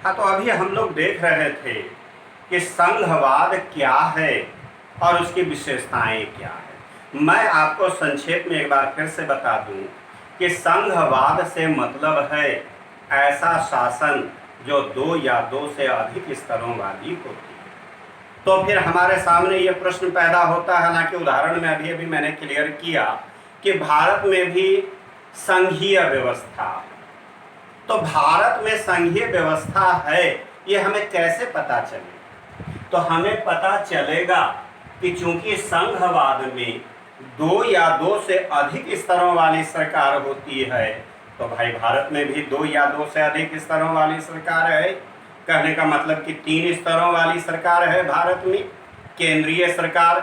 हाँ, तो अभी हम लोग देख रहे थे कि संघवाद क्या है और उसकी विशेषताएं क्या है। मैं आपको संक्षेप में एक बार फिर से बता दूं कि संघवाद से मतलब है ऐसा शासन जो दो या दो से अधिक स्तरों वाली होती है। तो फिर हमारे सामने ये प्रश्न पैदा होता है, हालांकि उदाहरण में अभी मैंने क्लियर किया कि भारत में भी संघीय व्यवस्था, तो भारत में संघीय व्यवस्था है, ये हमें कैसे पता चले? तो हमें पता चलेगा कि चूंकि संघवाद में दो या दो से अधिक स्तरों वाली सरकार होती है, तो भाई भारत में भी दो या दो से अधिक स्तरों वाली सरकार है। कहने का मतलब कि 3 स्तरों वाली सरकार है भारत में, केंद्रीय सरकार,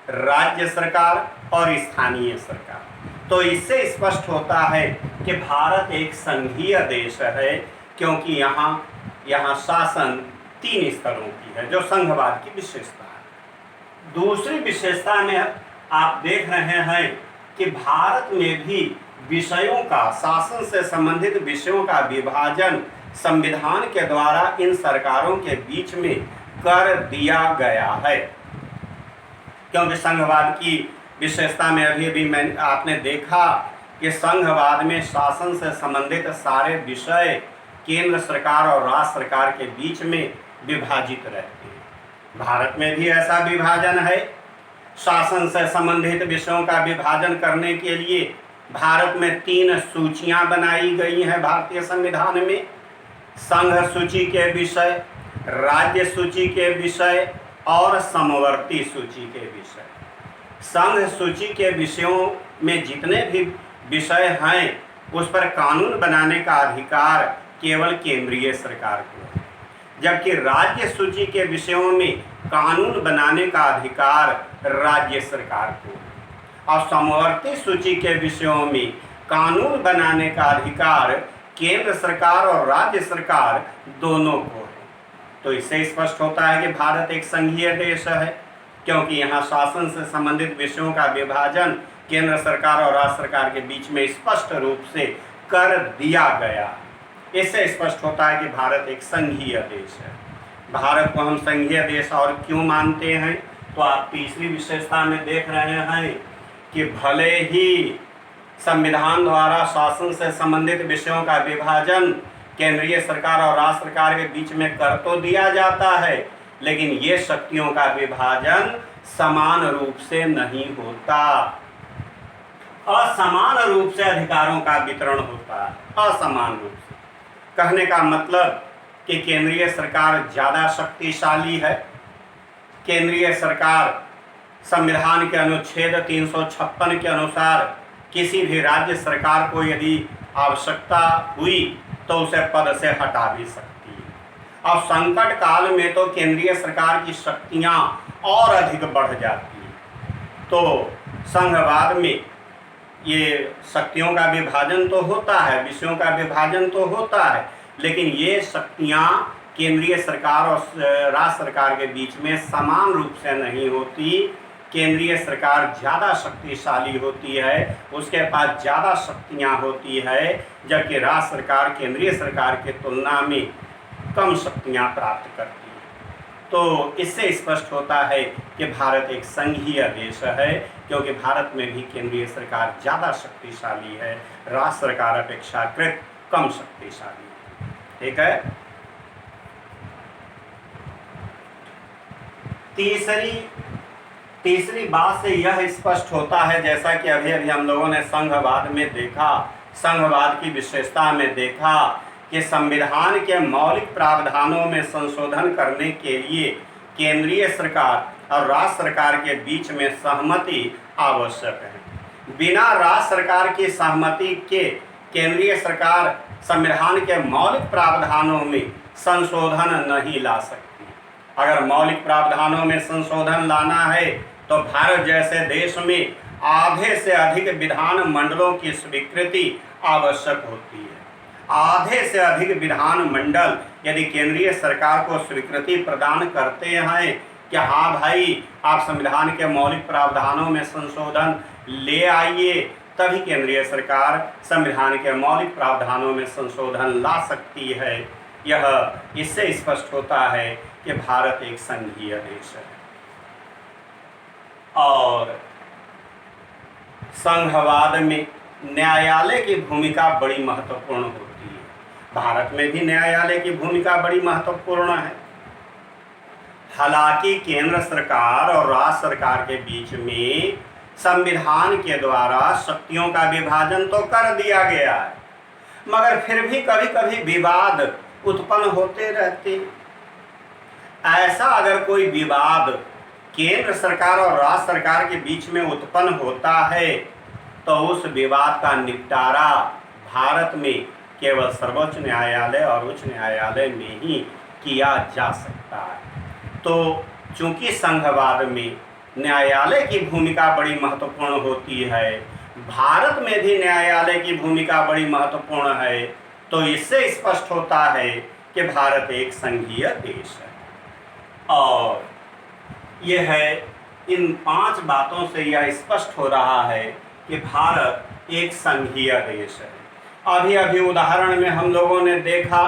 राज्य सरकार और स्थानीय सरकार। तो इससे स्पष्ट होता है कि भारत एक संघीय देश है, क्योंकि यहाँ शासन 3 स्तरों की है, जो संघवाद की विशेषता है। दूसरी विशेषता में आप देख रहे हैं कि भारत में भी विषयों का, शासन से संबंधित विषयों का विभाजन संविधान के द्वारा इन सरकारों के बीच में कर दिया गया है। क्योंकि संघवाद की विशेषता में अभी आपने देखा कि संघवाद में शासन से संबंधित सारे विषय केंद्र सरकार और राज्य सरकार के बीच में विभाजित रहते हैं। भारत में भी ऐसा विभाजन है। शासन से संबंधित विषयों का विभाजन करने के लिए भारत में 3 सूचियां बनाई गई हैं भारतीय संविधान में। संघ सूची के विषय, राज्य सूची के विषय और समवर्ती सूची के विषय। संघ सूची के विषयों में जितने भी विषय हैं, उस पर कानून बनाने का अधिकार केवल केंद्रीय सरकार को है, जबकि राज्य सूची के विषयों में कानून बनाने का अधिकार राज्य सरकार को है, और समवर्ती सूची के विषयों में कानून बनाने का अधिकार केंद्र सरकार और राज्य सरकार दोनों को है। तो इससे स्पष्ट होता है कि भारत एक संघीय देश है, क्योंकि यहाँ शासन से संबंधित विषयों का विभाजन केंद्र सरकार और राज्य सरकार के बीच में स्पष्ट रूप से कर दिया गया। इससे स्पष्ट होता है कि भारत एक संघीय देश है। भारत को हम संघीय देश और क्यों मानते हैं, तो आप तीसरी विशेषता में देख रहे हैं कि भले ही संविधान द्वारा शासन से संबंधित विषयों का विभाजन केंद्रीय सरकार और राज्य सरकार के बीच में कर तो दिया जाता है, लेकिन ये शक्तियों का विभाजन समान रूप से नहीं होता। असमान रूप से अधिकारों का वितरण होता है, असमान रूप से। कहने का मतलब कि केंद्रीय सरकार ज़्यादा शक्तिशाली है। केंद्रीय सरकार संविधान के अनुच्छेद 356 के अनुसार किसी भी राज्य सरकार को यदि आवश्यकता हुई तो उसे पद से हटा भी सकती है। और संकट काल में तो केंद्रीय सरकार की शक्तियां और अधिक बढ़ जाती हैं। तो संघवाद में ये शक्तियों का विभाजन तो होता है, विषयों का विभाजन तो होता है, लेकिन ये शक्तियां केंद्रीय सरकार और राज्य सरकार के बीच में समान रूप से नहीं होती। केंद्रीय सरकार ज़्यादा शक्तिशाली होती है, उसके पास ज़्यादा शक्तियां होती है, जबकि राज्य सरकार केंद्रीय सरकार के तुलना में कम शक्तियां प्राप्त करती है। तो इससे स्पष्ट होता है कि भारत एक संघीय देश है, क्योंकि भारत में भी केंद्रीय सरकार ज़्यादा शक्तिशाली है, राज्य सरकार अपेक्षाकृत कम शक्तिशाली है। ठीक है। तीसरी बात से यह स्पष्ट होता है, जैसा कि अभी हम लोगों ने संघवाद में देखा, संघवाद की विशेषता में देखा कि संविधान के मौलिक प्रावधानों में संशोधन करने के लिए केंद्रीय सरकार और राज्य सरकार के बीच में सहमति आवश्यक है। बिना राज्य सरकार की सहमति के केंद्रीय सरकार संविधान के मौलिक प्रावधानों में संशोधन नहीं ला सकती। अगर मौलिक प्रावधानों में संशोधन लाना है तो भारत जैसे देश में आधे से अधिक विधान मंडलों की स्वीकृति आवश्यक होती है। आधे से अधिक विधान मंडल यदि केंद्रीय सरकार को स्वीकृति प्रदान करते हैं कि हाँ भाई आप संविधान के मौलिक प्रावधानों में संशोधन ले आइए, तभी केंद्रीय सरकार संविधान के मौलिक प्रावधानों में संशोधन ला सकती है। यह इससे स्पष्ट होता है कि भारत एक संघीय देश है और संघवाद में न्यायालय की भूमिका बड़ी महत्वपूर्ण होती है। भारत में भी न्यायालय की भूमिका बड़ी महत्वपूर्ण है। हालांकि केंद्र सरकार और राज्य सरकार के बीच में संविधान के द्वारा शक्तियों का विभाजन तो कर दिया गया है, मगर फिर भी कभी कभी विवाद उत्पन्न होते रहते हैं। ऐसा अगर कोई विवाद केंद्र सरकार और राज्य सरकार के बीच में उत्पन्न होता है तो उस विवाद का निपटारा भारत में केवल सर्वोच्च न्यायालय और उच्च न्यायालय में ही किया जा सकता है। तो चूंकि संघवाद में न्यायालय की भूमिका बड़ी महत्वपूर्ण होती है, भारत में भी न्यायालय की भूमिका बड़ी महत्वपूर्ण है, तो इससे स्पष्ट होता है कि भारत एक संघीय देश है। और यह है, इन 5 बातों से यह स्पष्ट हो रहा है कि भारत एक संघीय देश है। अभी अभी उदाहरण में हम लोगों ने देखा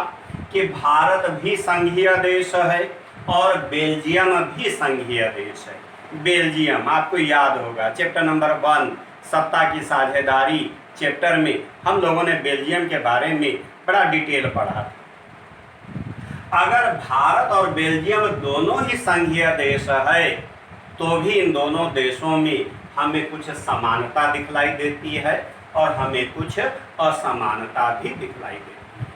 कि भारत भी संघीय देश है और बेल्जियम भी संघीय देश है। बेल्जियम आपको याद होगा, चैप्टर नंबर 1 सत्ता की साझेदारी चैप्टर में हम लोगों ने बेल्जियम के बारे में बड़ा डिटेल पढ़ा था। अगर भारत और बेल्जियम दोनों ही संघीय देश है तो भी इन दोनों देशों में हमें कुछ समानता दिखलाई देती है और हमें कुछ असमानता भी दिखलाई देती है।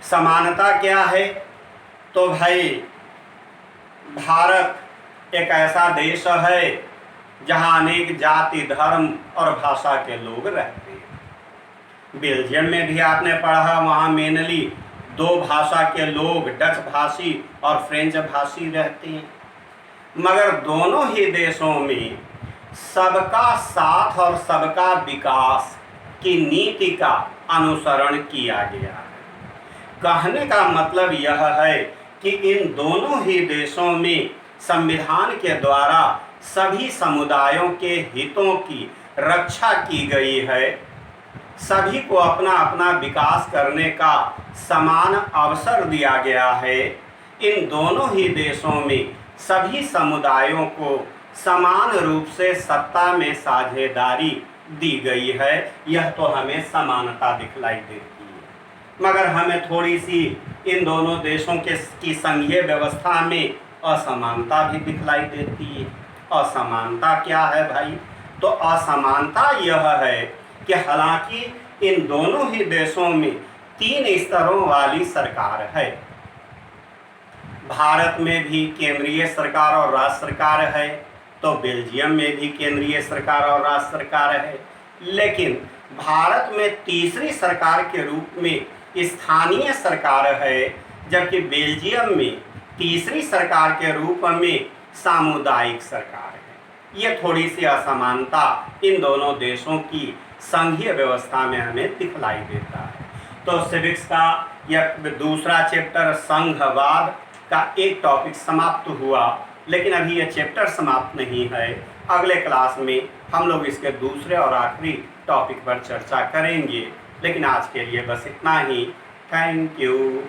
समानता क्या है? तो भाई भारत एक ऐसा देश है जहां अनेक जाति, धर्म और भाषा के लोग रहते हैं। बेल्जियम में भी आपने पढ़ा, वहाँ मेनली 2 भाषा के लोग, डच भाषी और फ्रेंच भाषी रहते हैं। मगर दोनों ही देशों में सबका साथ और सबका विकास की नीति का अनुसरण किया गया है। कहने का मतलब यह है कि इन दोनों ही देशों में संविधान के द्वारा सभी समुदायों के हितों की रक्षा की गई है। सभी को अपना अपना विकास करने का समान अवसर दिया गया है। इन दोनों ही देशों में सभी समुदायों को समान रूप से सत्ता में साझेदारी दी गई है। यह तो हमें समानता दिखलाई देती है, मगर हमें थोड़ी सी इन दोनों देशों की संघीय व्यवस्था में असमानता भी दिखलाई देती है। असमानता क्या है भाई? तो असमानता यह है कि हालांकि इन दोनों ही देशों में 3 स्तरों वाली सरकार है। भारत में भी केंद्रीय सरकार और राज्य सरकार है, तो बेल्जियम में भी केंद्रीय सरकार और राज्य सरकार है। लेकिन भारत में तीसरी सरकार के रूप में स्थानीय सरकार है, जबकि बेल्जियम में तीसरी सरकार के रूप में सामुदायिक सरकार है। ये थोड़ी सी असमानता इन दोनों देशों की संघीय व्यवस्था में हमें दिखलाई देता है। तो सिविक्स का यह दूसरा चैप्टर संघवाद का एक टॉपिक समाप्त हुआ, लेकिन अभी यह चैप्टर समाप्त नहीं है। अगले क्लास में हम लोग इसके दूसरे और आखिरी टॉपिक पर चर्चा करेंगे। लेकिन आज के लिए बस इतना ही। Thank you.